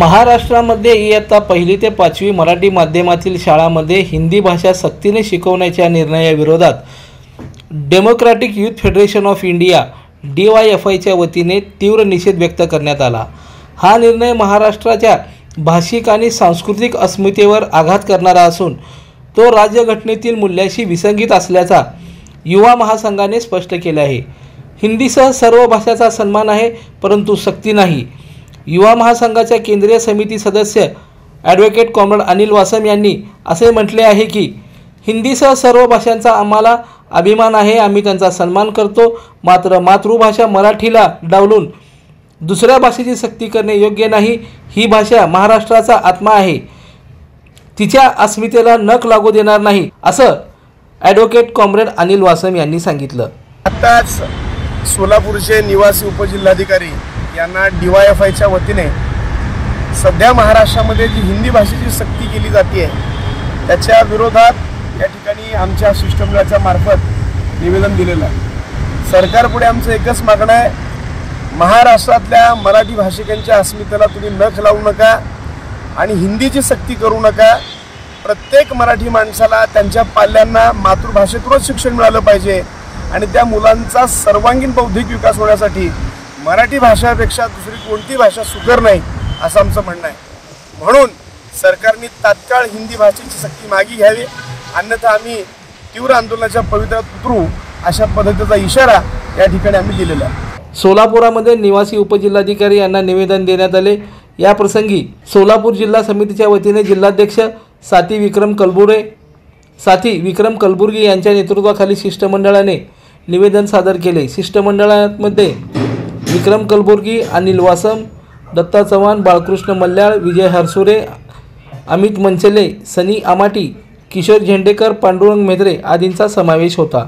महाराष्ट्रामध्ये इयत्ता 1ली ते 5वी मराठी माध्यमातील शाळांमध्ये हिंदी भाषा सक्तीने शिकवण्याच्या निर्णयाविरोधात democratic youth federation of India DYFIच्या वतीने तीव्र निषेध व्यक्त करण्यात आला। हा निर्णय महाराष्ट्राच्या भाषिक आणि सांस्कृतिक अस्मितेवर आघात करणारा असून तो राज्यघटनेतील मूल्याशी विसंगत असल्याचा युवा महासंघाने स्पष्ट केले आहे। हिंदीसह सर्व भाषांचा सन्मान आहे, परंतु सक्ती नाही। युवा महासंघाच्या केंद्रीय समिती सदस्य ॲडव्होकेट कॉम्रेड अनिल वासम यांनी असे म्हटले आहे की हिंदीसह सर्व भाषांचा आम्हाला अभिमान आहे, आम्ही त्यांचा सन्मान करतो, मात्र मातृभाषा मराठीला डावलून दुसऱ्या भाषेची सक्ती करणे योग्य नाही। ही भाषा महाराष्ट्राचा आत्मा आहे, तिच्या अस्मितेला नख लागू देणार नाही, असं ॲडव्होकेट कॉम्रेड अनिल वासम यांनी सांगितलं। आताच सोलापूरचे निवासी उपजिल्हाधिकारी यांना DYFIच्या वतीने सध्या महाराष्ट्रामध्ये जी हिंदी भाषेची सक्ती केली जाते त्याच्या विरोधात या ठिकाणी आमच्या शिष्टमंडळाच्या मार्फत निवेदन दिलेलं आहे। सरकारपुढे आमचं एकच मागणं आहे, महाराष्ट्रातल्या मराठी भाषिकांच्या अस्मितेला तुम्ही नख लावू नका आणि हिंदीची सक्ती करू नका। प्रत्येक मराठी माणसाला त्यांच्या पाल्यांना मातृभाषेतूनच शिक्षण मिळालं पाहिजे आणि त्या मुलांचा सर्वांगीण बौद्धिक विकास होण्यासाठी मराठी भाषेपेक्षा दुसरी कोणती भाषा सुकर नाही असं आमचं म्हणणं आहे। म्हणून सरकारने तात्काळ हिंदी भाषेची सक्ती मागे घ्यावी, अन्यथा आम्ही तीव्र आंदोलनाच्या पवित्र्यात उतरू अशा पद्धतीचा इशारा या ठिकाणी आम्ही दिलेला आहे। सोलापुरामध्ये निवासी उपजिल्हाधिकारी यांना निवेदन देण्यात आले। या प्रसंगी सोलापूर जिल्हा समितीच्या वतीने जिल्हाध्यक्ष साथी विक्रम कलबुर्गी यांच्या नेतृत्वाखाली शिष्टमंडळाने निवेदन सादर केले। शिष्टमंडळामध्ये विक्रम कलबुर्गी, अनिल वासम, दत्ता चव्हाण, बाळकृष्ण मल्याळ, विजय हरसुरे, अमित मंचले, सनी आमाटी, किशोर झेंडेकर, पांडुरंग मेहत्रे आदींचा समावेश होता।